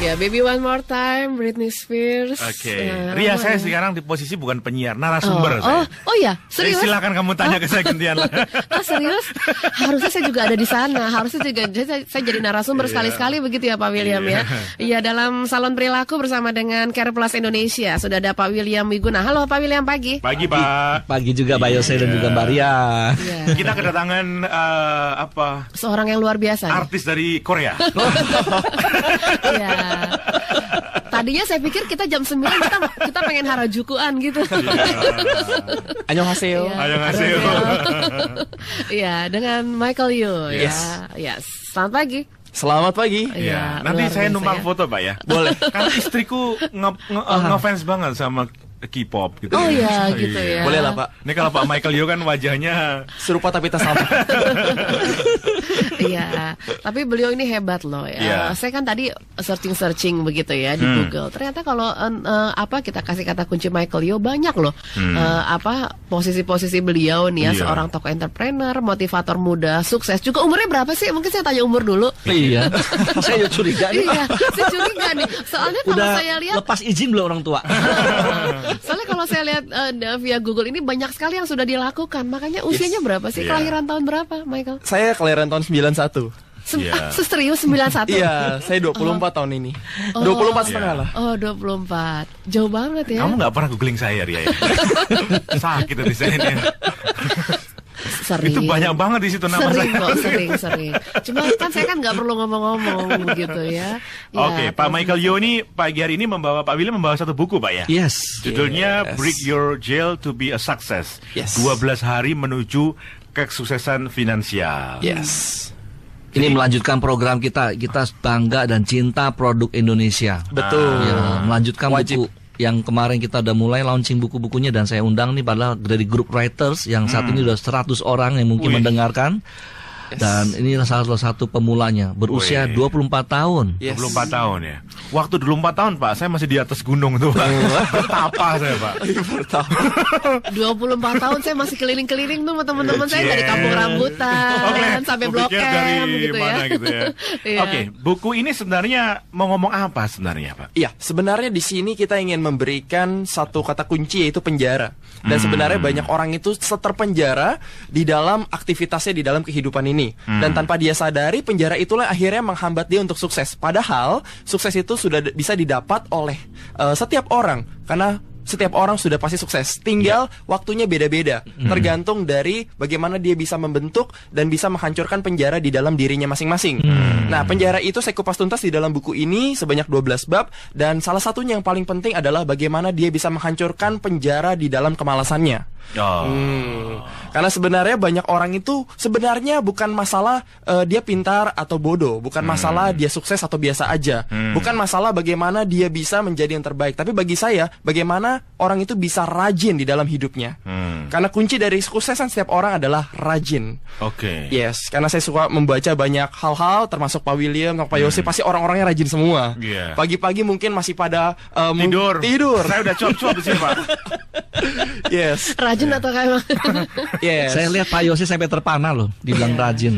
Ya, Baby One More Time, Britney Spears. Oke. Ria, saya sekarang di posisi bukan penyiar, narasumber saya. Oh ya, serius? Silakan kamu tanya ke saya gantian lah. Serius? Harusnya saya juga ada di sana. Harusnya juga saya jadi narasumber sekali-sekali begitu ya Pak William ya. Iya, dalam Salon Perilaku bersama dengan Care Plus Indonesia sudah ada Pak William Wiguna. Halo Pak William, pagi. Pagi Pak. Pagi juga Mbak Yose dan juga Mbak Ria. Kita kedatangan seorang yang luar biasa. Artis dari Korea. Iya. Tadinya saya pikir kita jam 9 kita pengen harajukuan gitu. Annyeonghaseyo. Annyeonghaseyo. Iya, dengan Michael Yoo ya. Yes. Selamat pagi. Selamat pagi. Iya. Nanti saya numpang foto Pak ya. Boleh. Karena istriku ngefans banget sama K-pop gitu. Oh iya gitu ya. Boleh lah Pak. Ini kalau Pak Michael Yoo kan wajahnya serupa tapi tak sama. Iya, tapi beliau ini hebat loh ya. Saya kan tadi searching begitu ya di Google. Ternyata kalau kita kasih kata kunci Michael Yoo banyak loh. Posisi-posisi beliau nih ya, seorang tokoh entrepreneur, motivator muda, sukses. Juga umurnya berapa sih? Mungkin saya tanya umur dulu. Iya. Saya curiga nih. Iya, saya curiga nih. Soalnya kalau saya lihat lepas izin belum orang tua. Soalnya kalau saya lihat via Google ini banyak sekali yang sudah dilakukan. Makanya usianya berapa sih? Kelahiran tahun berapa, Michael? Saya kelahiran tahun 91. Serius 91? Iya, saya 24 tahun ini. 24 setengah lah. Oh, 24. Jauh banget ya. Kamu nggak pernah googling saya, Ria ya? Sakit di saya. Sering. Itu banyak banget di situ nama sering saya. Kok, sering. Cuma kan saya kan nggak perlu ngomong-ngomong gitu ya. Oke, Pak Michael Yoo ini pagi hari ini Pak William membawa satu buku, Pak ya? Yes. Judulnya Break Your Jail to Be a Success. 12 hari menuju kesuksesan finansial. Yes. Ini melanjutkan program kita bangga dan cinta produk Indonesia. Betul. Ya, melanjutkan buku yang kemarin kita udah mulai launching buku-bukunya dan saya undang nih padahal dari grup writers yang saat ini udah 100 orang yang mungkin mendengarkan. Dan ini salah satu pemulanya berusia 24 tahun. 24 tahun ya. Waktu 24 tahun Pak, saya masih di atas gunung tuh Pak. Apa saya Pak? 24 tahun saya masih keliling-keliling tuh sama teman-teman saya dari Kampung Rambutan sampai Blok M gitu ya. Oke, buku ini sebenarnya mau ngomong apa sebenarnya Pak? Iya, sebenarnya di sini kita ingin memberikan satu kata kunci yaitu penjara. Dan sebenarnya banyak orang itu terpenjara di dalam aktivitasnya di dalam kehidupan ini. Dan tanpa dia sadari penjara itulah akhirnya menghambat dia untuk sukses. Padahal sukses itu sudah bisa didapat oleh setiap orang. Karena setiap orang sudah pasti sukses. Tinggal waktunya beda-beda. Tergantung dari bagaimana dia bisa membentuk dan bisa menghancurkan penjara di dalam dirinya masing-masing. Nah, penjara itu saya kupas tuntas di dalam buku ini sebanyak 12 bab. Dan salah satunya yang paling penting adalah bagaimana dia bisa menghancurkan penjara di dalam kemalasannya. Karena sebenarnya banyak orang itu sebenarnya bukan masalah dia pintar atau bodoh. Bukan masalah dia sukses atau biasa aja. Bukan masalah bagaimana dia bisa menjadi yang terbaik. Tapi bagi saya, bagaimana orang itu bisa rajin di dalam hidupnya. Karena kunci dari kesuksesan setiap orang adalah rajin. Yes, karena saya suka membaca banyak hal-hal, termasuk Pak William, Pak Yose, pasti orang-orangnya rajin semua. Pagi-pagi mungkin masih pada tidur. Saya udah cuap-cuap di sini Pak. Yes. Rajin atau kayak Yes. Saya lihat Pak Yose sampai terpana loh, dibilang rajin.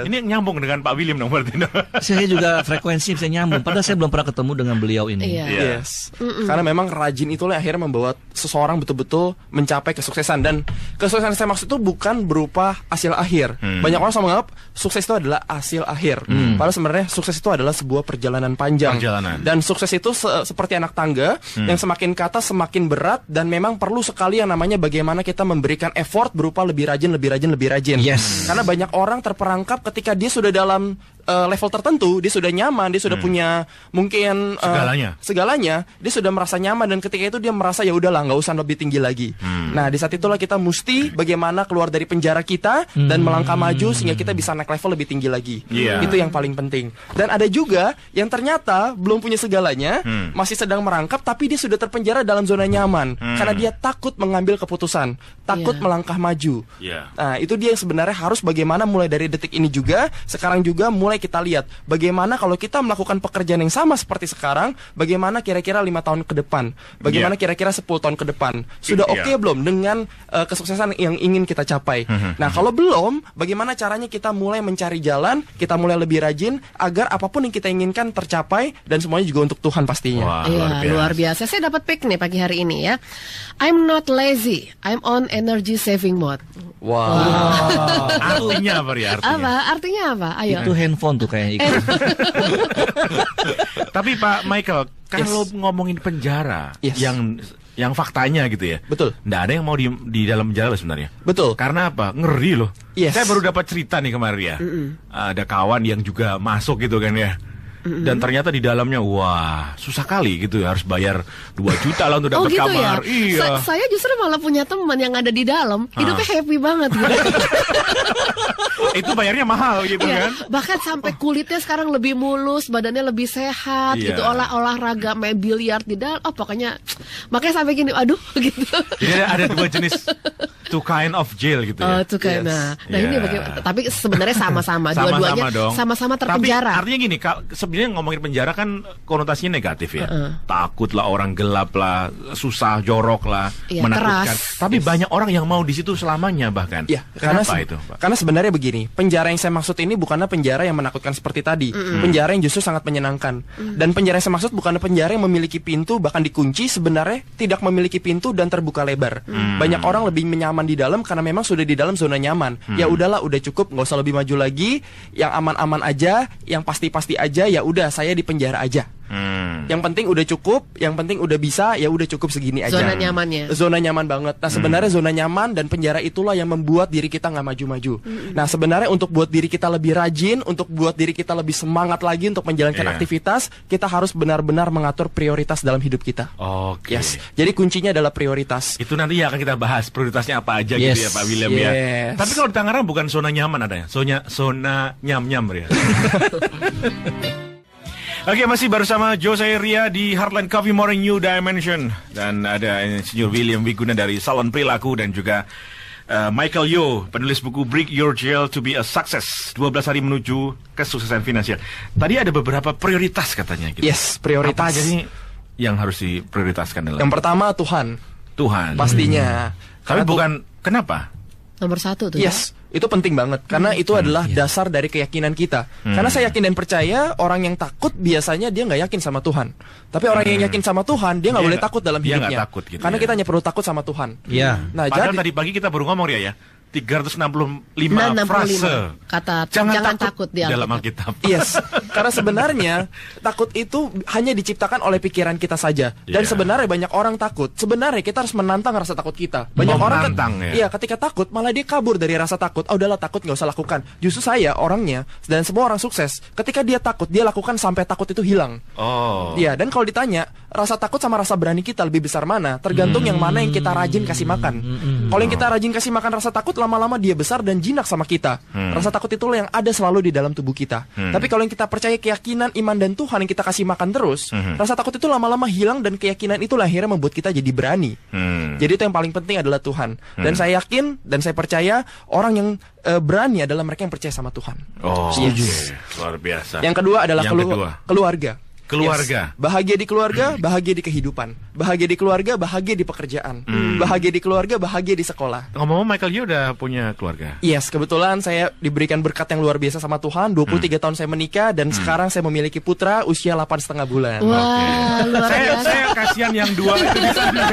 Ini nyambung dengan Pak William dong berarti. Saya juga frekuensi bisa nyambung. Padahal saya belum pernah ketemu dengan beliau ini. Yes. Karena memang rajin itulah akhirnya membawa seseorang betul-betul mencapai kesuksesan. Dan kesuksesan saya maksud itu bukan berupa hasil akhir. Banyak orang sama menganggap sukses itu adalah hasil akhir. Padahal sebenarnya sukses itu adalah sebuah perjalanan panjang. Dan sukses itu seperti anak tangga yang semakin ke atas semakin berat dan memang perlu sekali yang namanya bagaimana kita memberikan effort berupa lebih rajin. Karena banyak orang terperangkap ketika dia sudah dalam level tertentu, dia sudah nyaman, dia sudah punya mungkin segalanya, dia sudah merasa nyaman dan ketika itu dia merasa ya udahlah nggak usah lebih tinggi lagi. Nah di saat itulah kita mesti bagaimana keluar dari penjara kita dan melangkah maju sehingga kita bisa naik level lebih tinggi lagi. Itu yang paling penting. Dan ada juga yang ternyata belum punya segalanya, masih sedang merangkap tapi dia sudah terpenjara dalam zona nyaman karena dia takut mengambil keputusan, takut melangkah maju. Nah itu dia yang sebenarnya harus bagaimana mulai dari detik ini juga, sekarang juga mulai mulai kita lihat bagaimana kalau kita melakukan pekerjaan yang sama seperti sekarang, bagaimana kira-kira 5 tahun ke depan, bagaimana kira-kira 10 tahun ke depan. Sudah oke belum dengan kesuksesan yang ingin kita capai? Nah, kalau belum, bagaimana caranya kita mulai mencari jalan, kita mulai lebih rajin agar apapun yang kita inginkan tercapai dan semuanya juga untuk Tuhan pastinya. Wah, Iya, luar biasa. Saya dapat pick nih pagi hari ini ya. I'm not lazy, I'm on energy saving mode. Wow. Artinya apa ya? Artinya? Artinya apa? Ayo. Itu handphone tuh kayaknya ikut. Tapi Pak Michael, kalau ngomongin penjara yang faktanya gitu ya. Betul. Nggak ada yang mau di dalam penjara loh sebenarnya. Betul. Karena apa? Ngeri loh. Yes. Saya baru dapat cerita nih kemarin ya. Ada kawan yang juga masuk gitu kan ya. Dan ternyata di dalamnya wah susah kali gitu ya, harus bayar 2 juta lah untuk dapat gitu kamar. ya? Iya. Saya justru malah punya teman yang ada di dalam, hidupnya happy banget gitu. Itu bayarnya mahal gitu kan. Bahkan sampai kulitnya sekarang lebih mulus, badannya lebih sehat gitu, olahraga, main biliar di dalam. Oh pokoknya makanya sampai gini, aduh gitu. Jadi ada 2 jenis, two kind of jail gitu ya. Two kind. Nah ini bagaimana? Tapi sebenarnya sama-sama, dua-duanya sama-sama terpenjara. Tapi artinya gini, sebenarnya ngomongin penjara kan konotasinya negatif ya. Takut lah, orang gelap lah, susah, jorok lah, menakutkan. Keras. Tapi banyak orang yang mau di situ selamanya bahkan. Ya, Kenapa itu, Pak? Karena sebenarnya begini, penjara yang saya maksud ini bukanlah penjara yang menakutkan seperti tadi. Penjara yang justru sangat menyenangkan. Dan penjara yang saya maksud bukanlah penjara yang memiliki pintu bahkan dikunci, sebenarnya tidak memiliki pintu dan terbuka lebar. Banyak orang lebih nyaman di dalam karena memang sudah di dalam zona nyaman. Ya udahlah, udah cukup, nggak usah lebih maju lagi, yang aman-aman aja, yang pasti-pasti aja, ya udah saya di penjara aja. Yang penting udah cukup, yang penting udah bisa, ya udah cukup segini aja. Zona nyamannya. Zona nyaman banget. Nah sebenarnya zona nyaman dan penjara itulah yang membuat diri kita nggak maju-maju. Nah sebenarnya untuk buat diri kita lebih rajin, untuk buat diri kita lebih semangat lagi untuk menjalankan aktivitas, kita harus benar-benar mengatur prioritas dalam hidup kita. Oke. Yes. Jadi kuncinya adalah prioritas. Itu nanti ya akan kita bahas prioritasnya apa aja gitu ya Pak William ya. Tapi kalau di Tangerang bukan zona nyaman ada ya, zona nyam-nyam ya. Oke, masih bersama Joe, saya Ria di Heartland Coffee Morning New Dimension. Dan ada Insinyur William Wiguna dari Salon Perilaku dan juga Michael Yo, penulis buku Break Your Jail to be a Success, 12 hari menuju kesuksesan finansial. Tadi ada beberapa prioritas katanya gitu. Yes, prioritas. Apa aja nih yang harus diprioritaskan dalam? Yang pertama Tuhan. Pastinya. Tapi bukan, kenapa? Nomor 1 tuh. Yes, itu penting banget karena itu adalah dasar dari keyakinan kita. Karena saya yakin dan percaya orang yang takut biasanya dia nggak yakin sama Tuhan. Tapi orang yang yakin sama Tuhan dia nggak boleh takut dalam hidupnya. Takut gitu, karena kita hanya perlu takut sama Tuhan. Iya. Nah, padahal tadi pagi kita baru ngomong ya. 365 frase. Kata jangan takut di dalam Alkitab. Yes, karena sebenarnya takut itu hanya diciptakan oleh pikiran kita saja. Dan sebenarnya banyak orang takut. Sebenarnya kita harus menantang rasa takut kita. Banyak orang ketika takut malah dia kabur dari rasa takut. Oh udahlah, takut nggak usah lakukan. Justru saya orangnya dan semua orang sukses, ketika dia takut dia lakukan sampai takut itu hilang. Iya, dan kalau ditanya rasa takut sama rasa berani kita lebih besar mana, tergantung yang mana yang kita rajin kasih makan. Kalau yang kita rajin kasih makan rasa takut, lama-lama dia besar dan jinak sama kita. Rasa takut itulah yang ada selalu di dalam tubuh kita. Tapi kalau yang kita percaya keyakinan, iman dan Tuhan yang kita kasih makan terus, rasa takut itu lama-lama hilang dan keyakinan itulah akhirnya membuat kita jadi berani. Jadi itu yang paling penting adalah Tuhan. Dan saya yakin dan saya percaya orang yang berani adalah mereka yang percaya sama Tuhan. Setuju. Luar biasa. Yang kedua adalah keluarga. Keluarga. Yes. Bahagia di keluarga, bahagia di kehidupan. Bahagia di keluarga, bahagia di pekerjaan. Bahagia di keluarga, bahagia di sekolah. Ngomong-ngomong, Michael Yo udah punya keluarga? Yes, kebetulan saya diberikan berkat yang luar biasa sama Tuhan. 23 tahun saya menikah dan sekarang saya memiliki putra usia 8,5 bulan. Wah, luar biasa. Saya kasihan yang 2 itu di sana.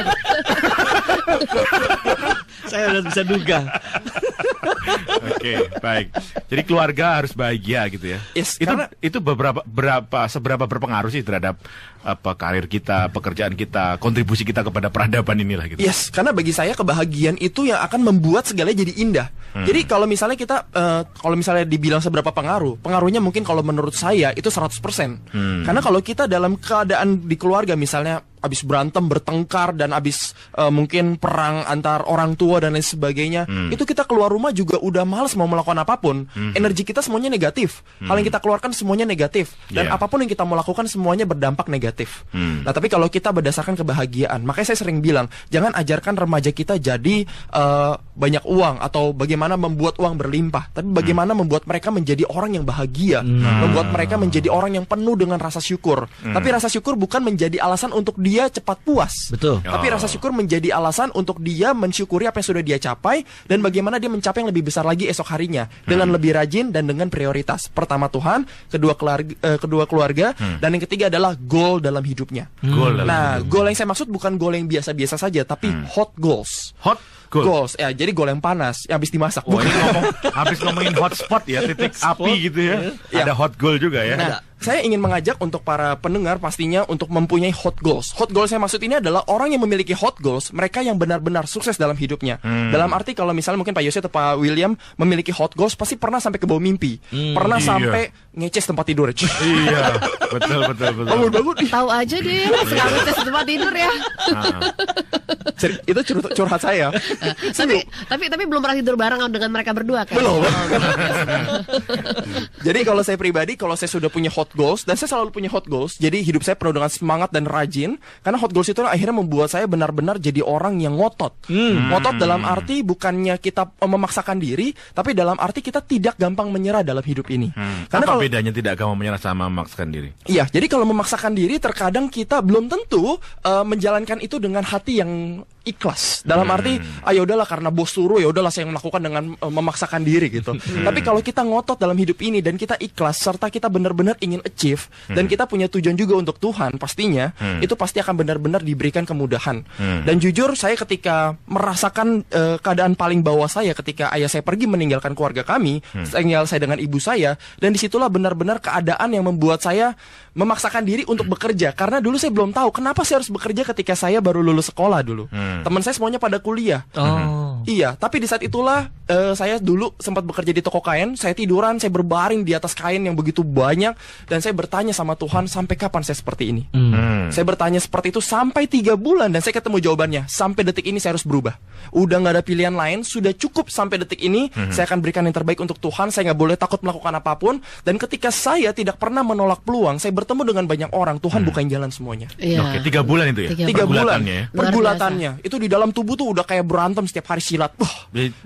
Saya udah bisa duga. Oke, baik. Jadi keluarga harus bahagia gitu ya. Yes, itu seberapa berpengaruh sih terhadap karir kita, pekerjaan kita, kontribusi kita kepada peradaban inilah gitu. Yes, karena bagi saya kebahagiaan itu yang akan membuat segalanya jadi indah. Jadi kalau misalnya kita kalau misalnya dibilang seberapa pengaruhnya mungkin kalau menurut saya itu 100%. Karena kalau kita dalam keadaan di keluarga misalnya abis berantem, bertengkar, dan abis mungkin perang antar orang tua dan lain sebagainya, itu kita keluar rumah juga udah males mau melakukan apapun. Energi kita semuanya negatif. Hal yang kita keluarkan semuanya negatif. Dan apapun yang kita mau lakukan semuanya berdampak negatif. Nah, tapi kalau kita berdasarkan kebahagiaan, makanya saya sering bilang, jangan ajarkan remaja kita jadi banyak uang atau bagaimana membuat uang berlimpah, tapi bagaimana membuat mereka menjadi orang yang bahagia, membuat mereka menjadi orang yang penuh dengan rasa syukur. Tapi rasa syukur bukan menjadi alasan untuk dia cepat puas. Betul. Tapi rasa syukur menjadi alasan untuk dia mensyukuri apa yang sudah dia capai dan bagaimana dia mencapai yang lebih besar lagi esok harinya dengan lebih rajin dan dengan prioritas. Pertama Tuhan, kedua keluarga, dan yang ketiga adalah goal dalam hidupnya. Goal yang saya maksud bukan goal yang biasa-biasa saja, tapi hot goals. Hot goals. Ya, jadi goal yang panas, yang habis dimasak. Ini habis ngomongin hotspot ya, titik api gitu ya. Ada hot goal juga ya. Nah, saya ingin mengajak untuk para pendengar pastinya untuk mempunyai hot goals. Hot goals saya maksud ini adalah orang yang memiliki hot goals, mereka yang benar-benar sukses dalam hidupnya. Dalam arti kalau misalnya mungkin Pak Yose atau Pak William memiliki hot goals, pasti pernah sampai ke bawah mimpi. Pernah sampai ngeces tempat tidur. Iya, betul. Bangun-bangun. Tahu aja deh, sekarang ngeces tempat tidur ya. Itu curhat saya. Tapi belum pernah tidur bareng dengan mereka berdua kan? Belum. Jadi kalau saya pribadi, kalau saya sudah punya hot goals, dan saya selalu punya hot goals, jadi hidup saya penuh dengan semangat dan rajin, karena hot goals itu akhirnya membuat saya benar-benar jadi orang yang ngotot. Ngotot dalam arti bukannya kita memaksakan diri, tapi dalam arti kita tidak gampang menyerah dalam hidup ini. Karena apa bedanya tidak gampang menyerah sama memaksakan diri? Iya, jadi kalau memaksakan diri terkadang kita belum tentu menjalankan itu dengan hati yang ikhlas. Dalam arti, ya udahlah karena bos suruh, ya udahlah saya melakukan dengan memaksakan diri gitu. Tapi kalau kita ngotot dalam hidup ini dan kita ikhlas serta kita benar-benar ingin achieve dan kita punya tujuan juga untuk Tuhan, pastinya itu pasti akan benar-benar diberikan kemudahan. Dan jujur saya ketika merasakan keadaan paling bawah saya ketika ayah saya pergi meninggalkan keluarga kami, tinggal saya dengan ibu saya, dan disitulah benar-benar keadaan yang membuat saya memaksakan diri untuk bekerja, karena dulu saya belum tahu kenapa saya harus bekerja ketika saya baru lulus sekolah dulu. Teman saya semuanya pada kuliah. Iya, tapi di saat itulah saya dulu sempat bekerja di toko kain. Saya tiduran, saya berbaring di atas kain yang begitu banyak, dan saya bertanya sama Tuhan, sampai kapan saya seperti ini? Saya bertanya seperti itu sampai 3 bulan, dan saya ketemu jawabannya. Sampai detik ini saya harus berubah. Udah nggak ada pilihan lain, sudah cukup sampai detik ini. Saya akan berikan yang terbaik untuk Tuhan. Saya nggak boleh takut melakukan apapun. Dan ketika saya tidak pernah menolak peluang, saya bertemu dengan banyak orang. Tuhan bukain jalan semuanya. Oke, 3 bulan itu ya? 3 bulan. Pergulatannya. Itu di dalam tubuh tuh udah kayak berantem setiap hari silat.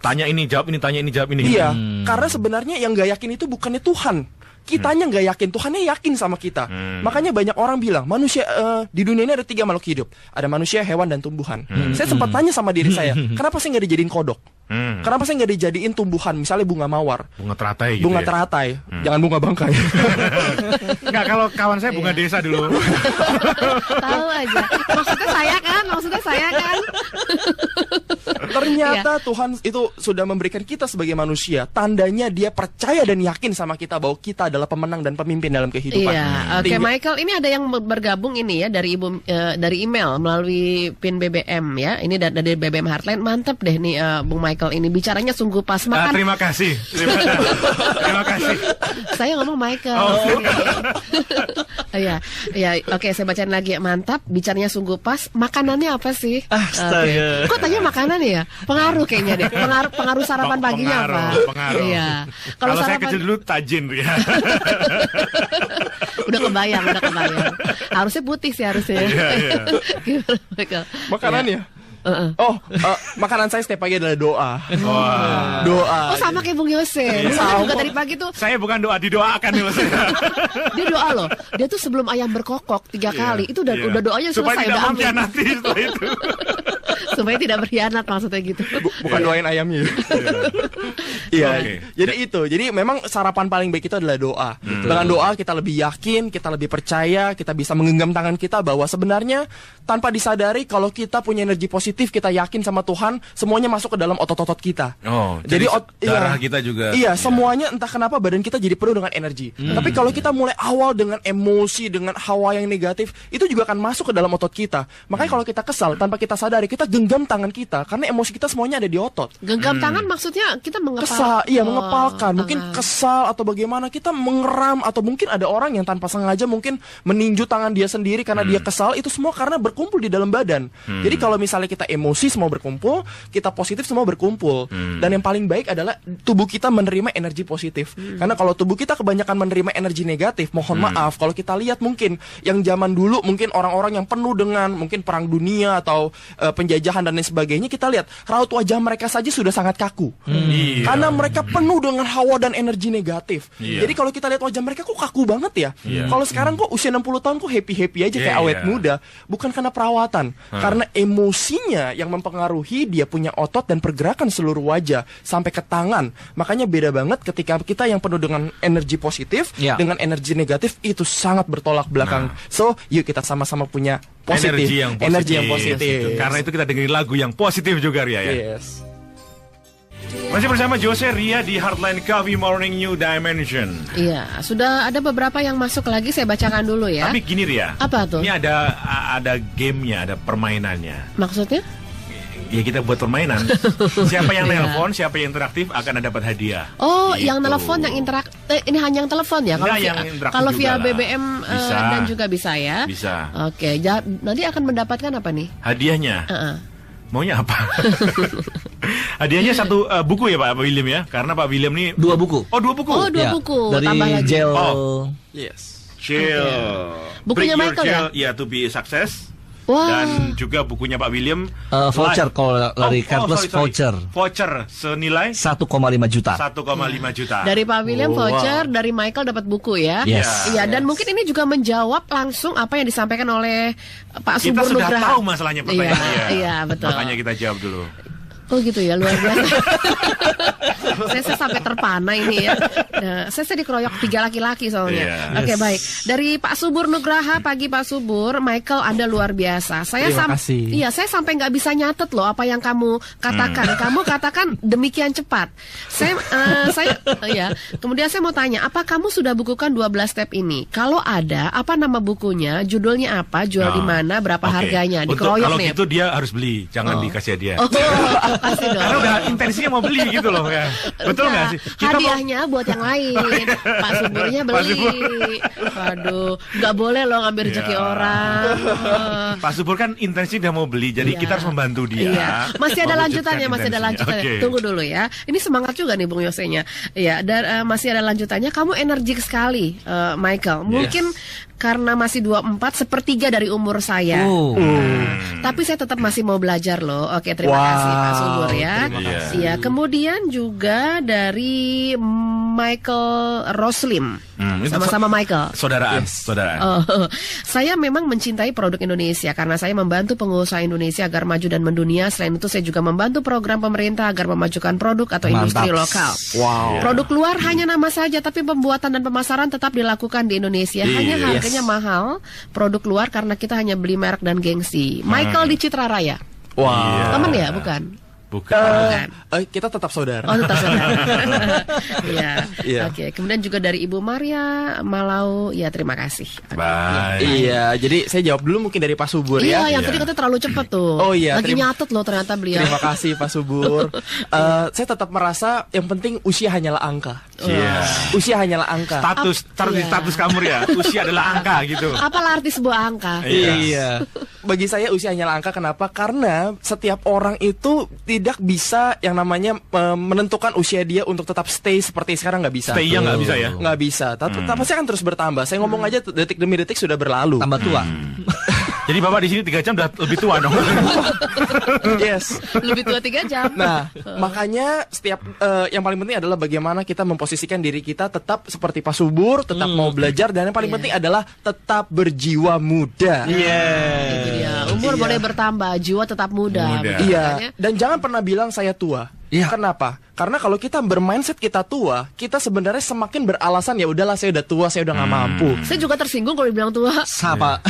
Tanya ini, jawab ini, tanya ini, jawab ini. Iya, karena sebenarnya yang gak yakin itu bukannya Tuhan. Kitanya nggak yakin, Tuhannya yakin sama kita. Makanya banyak orang bilang, manusia di dunia ini ada 3 makhluk hidup. Ada manusia, hewan, dan tumbuhan. Saya sempat tanya sama diri saya, kenapa saya nggak dijadiin kodok? Kenapa saya nggak dijadiin tumbuhan, misalnya bunga mawar, bunga teratai gitu bunga ya? teratai, jangan bunga bangkai. Nggak, kalau kawan saya bunga desa dulu. Tahu aja. Maksudnya saya kan. Ternyata Tuhan itu sudah memberikan kita sebagai manusia, tandanya dia percaya dan yakin sama kita bahwa kita adalah pemenang dan pemimpin dalam kehidupan. Iya. Oke, Michael, ini ada yang bergabung ini ya dari dari email melalui PIN BBM ya. Ini dari BBM Heartline. Mantap deh nih Bung Michael, ini bicaranya sungguh pas makan. Terima kasih. Terima kasih. Saya ngomong Michael. Iya. Oke, saya bacain lagi ya. Mantap, bicaranya sungguh pas. Makanannya apa sih? Astaga. Kok tanya makanan ya? Pengaruh kayaknya deh. Pengaruh sarapan paginya apa? Pengaruh. Iya. Kalau saya kecil dulu tajin ya. Udah kebayang. Harusnya putih sih harusnya. Iya. Gimana, Michael? Makanannya? Makanan saya setiap pagi adalah doa. Doa. Oh, sama kayak Bung Yose. Saya juga dari pagi tuh. Saya bukan doa, didoakan nih maksudnya. Dia doa loh. Dia tuh sebelum ayam berkokok 3 kali itu udah doanya selesai. Supaya tidak udah mengkhianati setelah itu. Supaya tidak berkhianat maksudnya gitu. Bukan doain ayamnya. Iya. Jadi itu. Jadi memang sarapan paling baik itu adalah doa. Dengan doa kita lebih yakin, kita lebih percaya, kita bisa menggenggam tangan kita bahwa sebenarnya tanpa disadari kalau kita punya energi positif, kita yakin sama Tuhan, semuanya masuk ke dalam otot-otot kita. Jadi darah kita juga. Iya, semuanya entah kenapa badan kita jadi penuh dengan energi. Tapi kalau kita mulai awal dengan emosi, dengan hawa yang negatif, itu juga akan masuk ke dalam otot kita. Makanya kalau kita kesal tanpa kita sadari, kita genggam tangan kita karena emosi kita semuanya ada di otot. Genggam tangan maksudnya kita mengepal. Kesal, iya mengepalkan. Mungkin kesal atau bagaimana kita mengeram, atau mungkin ada orang yang tanpa sengaja mungkin meninju tangan dia sendiri karena dia kesal. Itu semua karena berkumpul di dalam badan. Jadi kalau misalnya kita emosi semua berkumpul, kita positif semua berkumpul. Dan yang paling baik adalah tubuh kita menerima energi positif. Karena kalau tubuh kita kebanyakan menerima energi negatif, mohon maaf, kalau kita lihat mungkin yang zaman dulu, mungkin orang-orang yang penuh dengan mungkin perang dunia atau penjajahan dan lain sebagainya, kita lihat raut wajah mereka saja sudah sangat kaku. Karena mereka penuh dengan hawa dan energi negatif. Jadi kalau kita lihat wajah mereka kok kaku banget ya. Kalau sekarang kok usia 60 tahun kok happy-happy aja kayak awet muda. Bukan karena perawatan, karena emosinya yang mempengaruhi dia punya otot dan pergerakan seluruh wajah sampai ke tangan. Makanya beda banget ketika kita yang penuh dengan energi positif dengan energi negatif, itu sangat bertolak belakang. So, yuk kita sama-sama punya positif, energi yang positif. Karena itu kita dengerin lagu yang positif juga, Ria ya. Yes. Masih bersama Jose Ria di Heartland Coffee Morning New Dimension. Iya, sudah ada beberapa yang masuk lagi, saya bacakan dulu ya. Tapi gini, Ria. Apa tuh? Ini ada gamenya, ada permainannya. Maksudnya? Ya kita buat permainan. Siapa yang nelpon, siapa yang interaktif akan dapat hadiah. Oh, gitu. yang telepon, yang ini hanya yang telepon ya? Kalau yang kalau via lah. BBM dan juga bisa ya? Bisa. Oke, nanti akan mendapatkan apa nih? Hadiahnya? Maunya apa? Hadiahnya satu buku ya Pak William ya? Karena Pak William nih 2 buku. Oh, 2 buku. Oh, 2 buku. Dari tambah lagi. gel. Yes. Chill. Bukunya Break Michael Your Chill, ya to be success. Wah. Dan juga bukunya Pak William voucher kalau dari Careless voucher. Voucher senilai 1,5 juta. 1,5 juta. Dari Pak William voucher, dari Michael dapat buku ya. Yes. Iya, dan mungkin ini juga menjawab langsung apa yang disampaikan oleh Pak Kita Subur sudah Nugraha. tahu masalahnya pertanyaannya. Iya, betul. Makanya kita jawab dulu. Oh gitu ya, luar biasa. saya sampai terpana ini ya. Nah, saya dikeroyok 3 laki-laki soalnya. Oke, baik. Dari Pak Subur Nugraha, pagi Pak Subur, Michael Anda luar biasa. Terima kasih. Iya, saya sampai nggak bisa nyatet loh apa yang kamu katakan. Kamu katakan demikian cepat. Kemudian saya mau tanya, apa kamu sudah bukukan 12 step ini? Kalau ada, apa nama bukunya? Judulnya apa? Jual di mana? Berapa harganya? Dikeroyok kalau nih. gitu dia harus beli, jangan dikasih dia. Kasih dong. Karena udah intensinya mau beli gitu loh ya. Betul nggak sih? Hadiahnya buat yang lain. Pak Suburnya beli. Aduh, nggak boleh loh ngambil rezeki orang. Pak Subur kan intensi udah mau beli, jadi kita harus membantu dia. Iya. Masih ada lanjutannya, masih ada lanjutannya. Okay. Tunggu dulu ya. Ini semangat juga nih Bung Yosenya. Iya, dan masih ada lanjutannya. Kamu energik sekali, Michael. Mungkin karena masih 24, sepertiga dari umur saya. Tapi saya tetap masih mau belajar loh. Oke, terima kasih Pak Subur ya. Iya, kemudian juga dari Michael Roslim. Sama-sama Michael. Saudaraan. Saya memang mencintai produk Indonesia karena saya membantu pengusaha Indonesia agar maju dan mendunia. Selain itu saya juga membantu program pemerintah agar memajukan produk atau industri lokal. Produk luar hanya nama saja, tapi pembuatan dan pemasaran tetap dilakukan di Indonesia. Hanya harganya mahal produk luar karena kita hanya beli merek dan gengsi. Michael di Citra Raya. Teman ya, bukan? Bukan. Kita tetap saudara. Oh, tetap saudara. Iya. Oke. Kemudian juga dari Ibu Maria Malau. Ya, terima kasih. Baik. Iya. Jadi saya jawab dulu mungkin dari Pak Subur ya. Iya, yang tadi katanya terlalu cepat tuh. Oh iya. Lagi nyatet loh ternyata beliau. Terima kasih Pak Subur. Saya tetap merasa yang penting usia hanyalah angka. Usia hanyalah angka. Status kamu ya. Usia adalah angka gitu. Apalah arti sebuah angka? Iya. Bagi saya usia hanyalah angka. Kenapa? Karena setiap orang itu tidak bisa yang namanya menentukan usia dia untuk tetap stay seperti sekarang, nggak bisa. Stay-nya nggak bisa ya? Nggak bisa. Pasti akan terus bertambah. Saya ngomong aja detik demi detik sudah berlalu. Tambah tua. Jadi Bapak di sini 3 jam udah lebih tua dong. Yes. Lebih tua 3 jam. Nah, makanya setiap yang paling penting adalah bagaimana kita memposisikan diri kita tetap seperti Pak Subur, tetap mau belajar, dan yang paling penting adalah tetap berjiwa muda. Itu dia. Umur boleh bertambah, jiwa tetap muda. Iya. Dan jangan pernah bilang saya tua. Kenapa? Karena kalau kita bermindset kita tua, kita sebenarnya semakin beralasan ya udahlah saya udah tua, saya udah nggak mampu. Saya juga tersinggung kalau dibilang tua. Sama.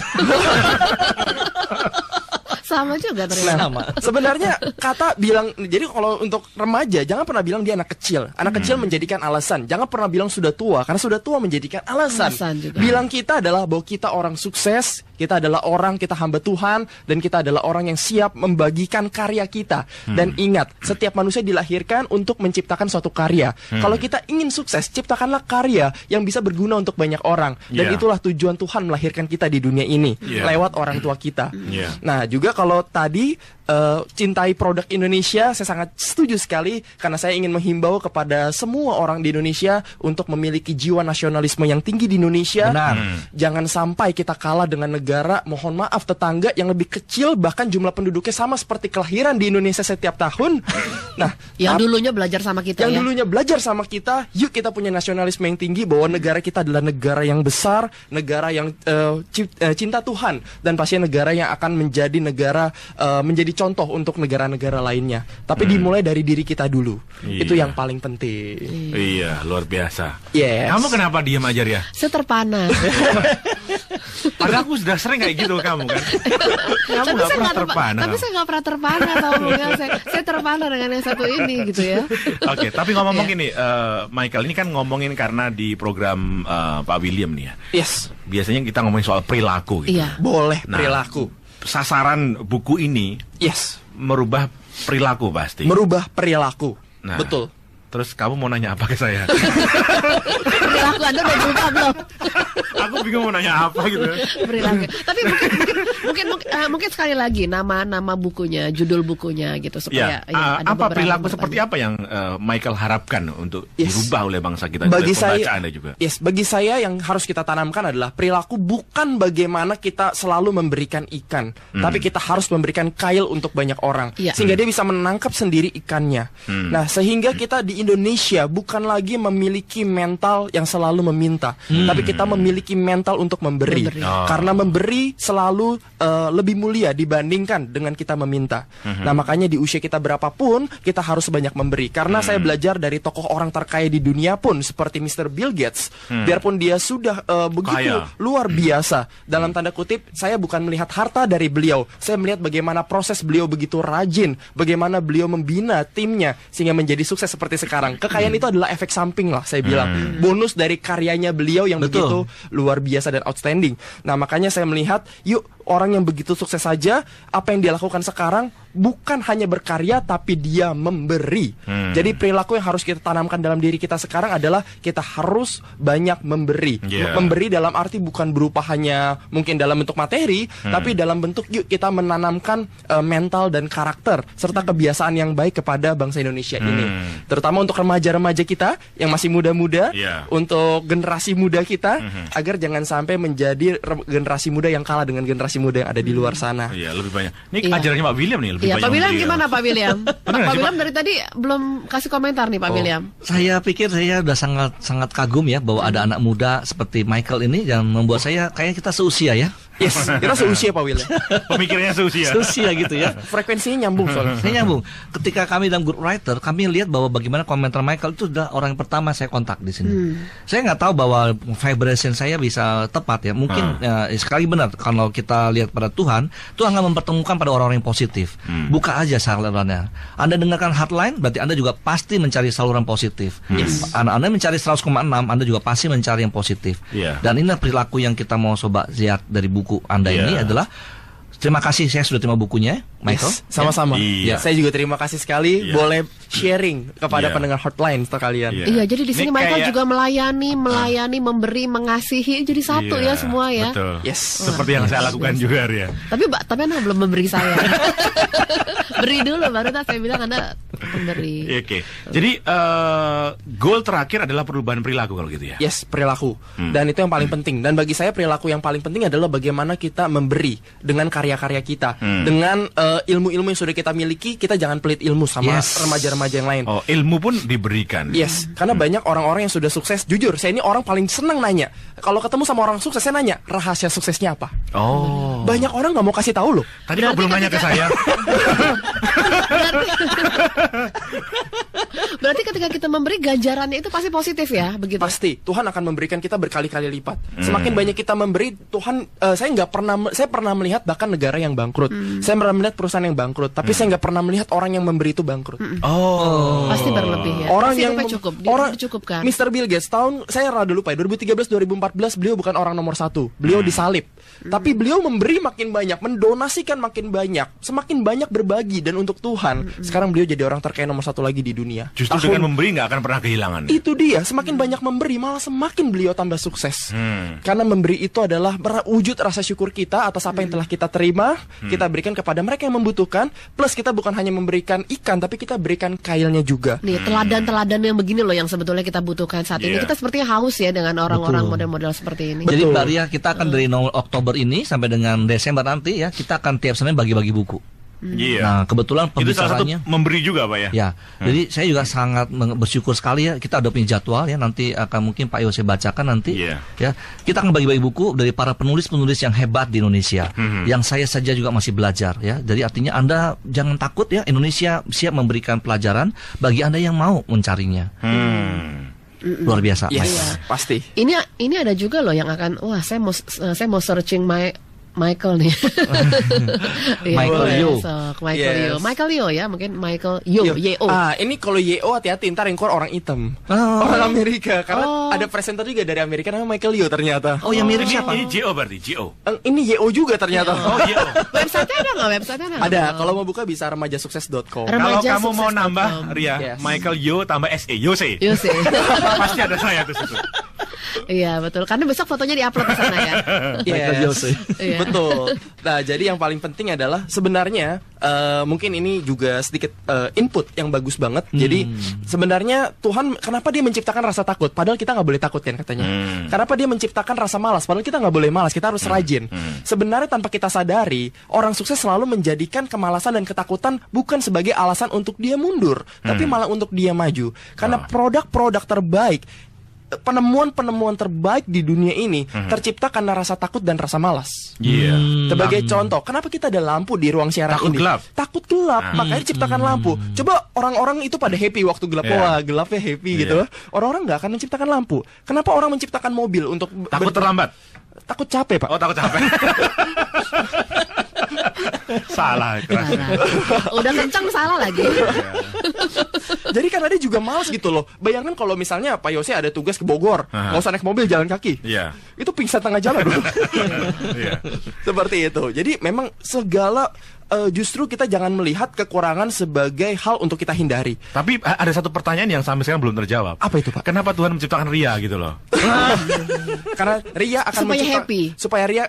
Sama juga ternyata. Sama. Sebenarnya kata bilang, jadi kalau untuk remaja jangan pernah bilang dia anak kecil. Anak kecil menjadikan alasan. Jangan pernah bilang sudah tua, karena sudah tua menjadikan alasan. Juga. Bilang kita adalah bahwa kita orang sukses, kita adalah orang, kita hamba Tuhan, dan kita adalah orang yang siap membagikan karya kita. Dan ingat, setiap manusia dilahirkan untuk menciptakan suatu karya. Kalau kita ingin sukses, ciptakanlah karya yang bisa berguna untuk banyak orang. Dan itulah tujuan Tuhan melahirkan kita di dunia ini, lewat orang tua kita. Nah, juga kalau tadi cintai produk Indonesia, saya sangat setuju sekali, karena saya ingin menghimbau kepada semua orang di Indonesia untuk memiliki jiwa nasionalisme yang tinggi di Indonesia. Benar. Jangan sampai kita kalah dengan negara, mohon maaf, tetangga yang lebih kecil, bahkan jumlah penduduknya sama seperti kelahiran di Indonesia setiap tahun. Nah, yang dulunya belajar sama kita, yang dulunya belajar sama kita, yuk kita punya nasionalisme yang tinggi, bahwa negara kita adalah negara yang besar, negara yang cinta Tuhan, dan pasti negara yang akan menjadi negara, menjadi contoh untuk negara-negara lainnya. Tapi dimulai dari diri kita dulu. Itu yang paling penting. Iya, luar biasa. Yes. Kamu kenapa diam aja, Ria? Saya terpana. Padahal aku sudah sering kayak gitu kamu kan. Kamu nggak pernah terpana. Tapi saya nggak pernah terpana, tahu ya. Saya terpana dengan yang satu ini gitu ya. Oke, tapi ngomong gini, Michael, ini kan ngomongin karena di program Pak William nih ya. Yes. Biasanya kita ngomongin soal perilaku gitu. Iya. Boleh, Nah, perilaku. Sasaran buku ini Yes. merubah perilaku pasti. Merubah perilaku. Nah, Betul. Terus kamu mau nanya apa ke saya? Perilaku Anda udah berubah belum? Aku bingung mau nanya apa gitu. Perilaku. Tapi mungkin sekali lagi nama bukunya, judul bukunya gitu supaya Ya, ada apa beberapa perilaku yang seperti apa yang Michael harapkan untuk Yes. dirubah oleh bangsa kita? Bagi oleh pembaca saya, Anda juga. yes, bagi saya yang harus kita tanamkan adalah perilaku bukan bagaimana kita selalu memberikan ikan, tapi kita harus memberikan kail untuk banyak orang, Iya. sehingga dia bisa menangkap sendiri ikannya. Nah, sehingga kita di Indonesia bukan lagi memiliki mental yang selalu meminta, tapi kita memiliki mental untuk memberi. Karena memberi selalu lebih mulia dibandingkan dengan kita meminta. Nah, makanya di usia kita berapapun kita harus banyak memberi. Karena saya belajar dari tokoh orang terkaya di dunia pun seperti Mr. Bill Gates, biarpun dia sudah begitu Kaya. luar biasa, dalam tanda kutip, saya bukan melihat harta dari beliau, saya melihat bagaimana proses beliau begitu rajin, bagaimana beliau membina timnya sehingga menjadi sukses seperti sekarang. Kekayaan itu adalah efek samping lah, saya bilang, bonus dari karyanya beliau yang begitu luar biasa dan outstanding. Nah, makanya saya melihat, yuk, orang yang begitu sukses saja, apa yang dia lakukan sekarang bukan hanya berkarya, tapi dia memberi. Jadi perilaku yang harus kita tanamkan dalam diri kita sekarang adalah kita harus banyak memberi. Memberi dalam arti bukan berupa hanya mungkin dalam bentuk materi, tapi dalam bentuk yuk kita menanamkan mental dan karakter serta kebiasaan yang baik kepada bangsa Indonesia ini. Terutama untuk remaja-remaja kita yang masih muda-muda, untuk generasi muda kita, agar jangan sampai menjadi generasi muda yang kalah dengan generasi muda yang ada di luar sana. Iya, lebih banyak. Ini ajarannya Pak William nih, lebih Iya, banyak. Pak William memberi, gimana ya. Pak William? Benar Pak sih, William Pak? dari tadi belum kasih komentar nih Pak William. Saya pikir saya udah sangat kagum ya bahwa ada anak muda seperti Michael ini yang membuat saya kayaknya kita seusia ya. Yes, kita seusia Pak William. Pemikirannya seusia. Seusia gitu ya. Frekuensinya nyambung soalnya. Saya nyambung. Ketika kami dalam grup writer, kami lihat bahwa bagaimana komentar Michael itu adalah orang yang pertama saya kontak di sini. Saya nggak tahu bahwa vibration saya bisa tepat ya. Mungkin sekali benar kalau kita lihat pada Tuhan akan mempertemukan pada orang-orang yang positif. Buka aja salurannya. Anda dengarkan hotline, berarti Anda juga pasti mencari saluran positif. Anda mencari 100,6, Anda juga pasti mencari yang positif. Dan inilah perilaku yang kita mau coba lihat dari buku Anda ini adalah. Terima kasih, saya sudah terima bukunya, Michael. Yes, sama-sama. Iya. Saya juga terima kasih sekali. Boleh sharing kepada pendengar hotline sekalian. Iya, jadi di sini Ini Michael kayak- juga melayani, memberi, mengasihi, jadi satu ya semua ya. Betul. Yes. Seperti yang saya lakukan juga, Ria. Tapi Anda belum memberi saya. Beri dulu baru saya bilang Anda memberi. Oke. Jadi goal terakhir adalah perubahan perilaku kalau gitu ya. Yes, perilaku. Dan itu yang paling penting. Dan bagi saya perilaku yang paling penting adalah bagaimana kita memberi dengan karya-karya kita. Dengan ilmu-ilmu yang sudah kita miliki, kita jangan pelit ilmu sama remaja-remaja yang lain. Oh, ilmu pun diberikan. Yes, karena banyak orang-orang yang sudah sukses. Jujur, saya ini orang paling senang nanya. Kalau ketemu sama orang sukses, saya nanya, rahasia suksesnya apa? Oh. Banyak orang nggak mau kasih tahu loh. Tadi kok belum nanya ke saya. Berarti ketika kita memberi, ganjarannya itu pasti positif ya, begitu? Pasti Tuhan akan memberikan kita berkali-kali lipat. Semakin banyak kita memberi, Tuhan saya pernah melihat bahkan negara yang bangkrut. Saya pernah melihat perusahaan yang bangkrut, tapi saya nggak pernah melihat orang yang memberi itu bangkrut. Pasti berlebih ya. Orang pasti yang cukup, dicukupkan. Mr. Bill Gates saya rada lupa ya, 2013-2014 beliau bukan orang nomor 1. Beliau disalib. Tapi beliau memberi makin banyak, mendonasikan makin banyak, semakin banyak berbagi dan untuk Tuhan. Sekarang beliau jadi orang terkaya nomor 1 lagi di dunia. Justru dengan memberi nggak akan pernah kehilangan. Itu dia, semakin banyak memberi malah semakin beliau tambah sukses. Karena memberi itu adalah wujud rasa syukur kita atas apa yang telah kita terima, kita berikan kepada mereka yang membutuhkan. Plus kita bukan hanya memberikan ikan, tapi kita berikan kailnya juga. Nih, teladan-teladan yang begini loh yang sebetulnya kita butuhkan saat ini. Kita sepertinya haus ya dengan orang-orang model-model seperti ini. Jadi Mbak Ria, kita akan dari Oktober ini sampai dengan Desember nanti ya, kita akan tiap Senin bagi-bagi buku. Iya. Nah, kebetulan itu salah satu pembicaranya memberi juga Pak ya. Ya, jadi saya juga sangat bersyukur sekali ya. Kita udah punya jadwal ya, nanti akan mungkin Pak Yose bacakan nanti. Iya. Ya, kita akan bagi-bagi buku dari para penulis-penulis yang hebat di Indonesia. Yang saya saja juga masih belajar ya. Jadi artinya Anda jangan takut ya, Indonesia siap memberikan pelajaran bagi Anda yang mau mencarinya. Luar biasa. Yes, pasti. Ini ada juga loh yang akan, wah saya mau searching Michael nih. Michael Yo. Michael Yo ya, mungkin Michael Yo. Ini kalau Yo hati-hati, ntar yang keluar orang hitam. Orang Amerika, karena ada presenter juga dari Amerika namanya Michael Yo ternyata. Oh, yang mirip siapa? Ini JO berarti, JO. Ini Yo juga ternyata. JO. Website-nya ada nggak? Website-nya ada. Kalau mau buka bisa remajasukses.com. Kalau kamu mau nambah Ria, Michael Yo tambah SE, Yose. Pasti ada saya tuh situ. Iya betul, karena besok fotonya diupload ke sana ya. Michael Yose. Betul. Nah, jadi yang paling penting adalah sebenarnya mungkin ini juga sedikit input yang bagus banget. Jadi sebenarnya Tuhan kenapa dia menciptakan rasa takut? Padahal kita nggak boleh takut kan katanya. Kenapa dia menciptakan rasa malas? Padahal kita nggak boleh malas. Kita harus rajin. Sebenarnya tanpa kita sadari, orang sukses selalu menjadikan kemalasan dan ketakutan bukan sebagai alasan untuk dia mundur, tapi malah untuk dia maju. Karena produk-produk terbaik, penemuan-penemuan terbaik di dunia ini tercipta karena rasa takut dan rasa malas. Sebagai contoh, kenapa kita ada lampu di ruang siaran ini? Takut gelap, makanya diciptakan lampu. Coba orang-orang itu pada happy waktu gelap. Wah, gelapnya happy gitu. Orang-orang nggak akan menciptakan lampu. Kenapa orang menciptakan mobil untuk takut terlambat? Takut capek, Pak. Oh, takut capek. Salah. Udah kencang salah lagi. Jadi karena dia juga malas gitu loh. Bayangkan kalau misalnya Pak Yose ada tugas ke Bogor, nggak usah naik mobil, jalan kaki. Itu pingsan tengah jalan. Seperti itu. Jadi memang segala justru kita jangan melihat kekurangan sebagai hal untuk kita hindari. Tapi ada satu pertanyaan yang sampai sekarang belum terjawab. Apa itu, Pak? Kenapa Tuhan menciptakan Ria gitu loh? Karena Ria akan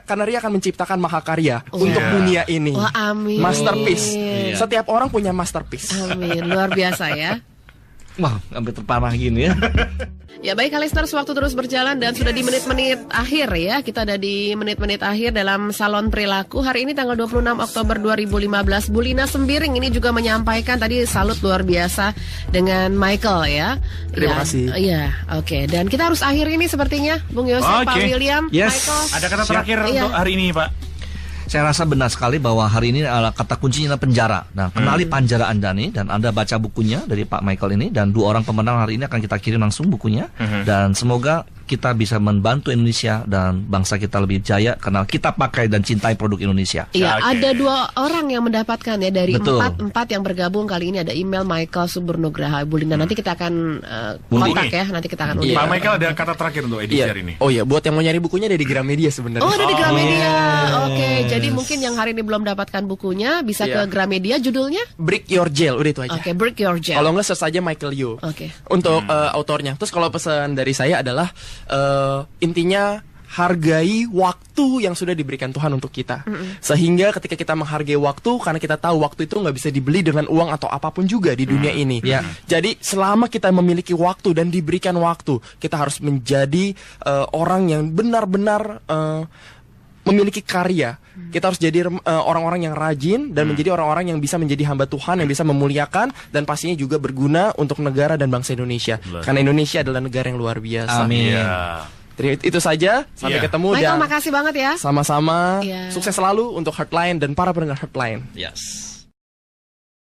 karena Ria akan menciptakan mahakarya untuk dunia ini. Wah, amin. Masterpiece. Setiap orang punya masterpiece. Amin, luar biasa ya. Wah, sampai terparah gini ya. Ya baik listeners, waktu terus berjalan dan sudah di menit-menit akhir ya. Kita ada di menit-menit akhir dalam Salon Perilaku. Hari ini tanggal 26 Oktober 2015. Bu Lina Sembiring ini juga menyampaikan tadi salut luar biasa dengan Michael ya. Terima kasih. Iya, oke. Dan kita harus akhiri ini sepertinya Bung Yose, Pak William, Michael. Ada kata terakhir untuk hari ini, Pak? Saya rasa benar sekali bahwa hari ini kata kuncinya adalah penjara. Nah, kenali penjara Anda nih, dan Anda baca bukunya dari Pak Michael ini, dan 2 orang pemenang hari ini akan kita kirim langsung bukunya. Dan semoga kita bisa membantu Indonesia dan bangsa kita lebih jaya karena kita pakai dan cintai produk Indonesia. Iya, ada 2 orang yang mendapatkan ya dari 4 yang bergabung kali ini. Ada email Michael Suburnugraha Bu Lina. Nanti kita akan kontak ya. Nanti kita akan Pak Michael ada kata terakhir untuk edisi hari ini. Oh iya, buat yang mau nyari bukunya ada di Gramedia sebenarnya. Oh, ada di Gramedia. Oke, jadi mungkin yang hari ini belum dapatkan bukunya bisa ke Gramedia. Judulnya Break Your Jail, udah itu aja. Oke, Break Your Jail. Kalau nggak search saja Michael Yo. Oke. Untuk autornya. Terus kalau pesan dari saya adalah intinya hargai waktu yang sudah diberikan Tuhan untuk kita. Sehingga ketika kita menghargai waktu, karena kita tahu waktu itu nggak bisa dibeli dengan uang atau apapun juga di dunia ini. Jadi selama kita memiliki waktu dan diberikan waktu, kita harus menjadi orang yang benar-benar memiliki karya. Kita harus jadi orang-orang yang rajin dan menjadi orang-orang yang bisa menjadi hamba Tuhan, yang bisa memuliakan dan pastinya juga berguna untuk negara dan bangsa Indonesia. Karena Indonesia adalah negara yang luar biasa. Amin. Itu saja, sampai ketemu. Michael, makasih banget ya. Sama-sama. Sukses selalu untuk Heartline dan para pendengar Heartline. Yes.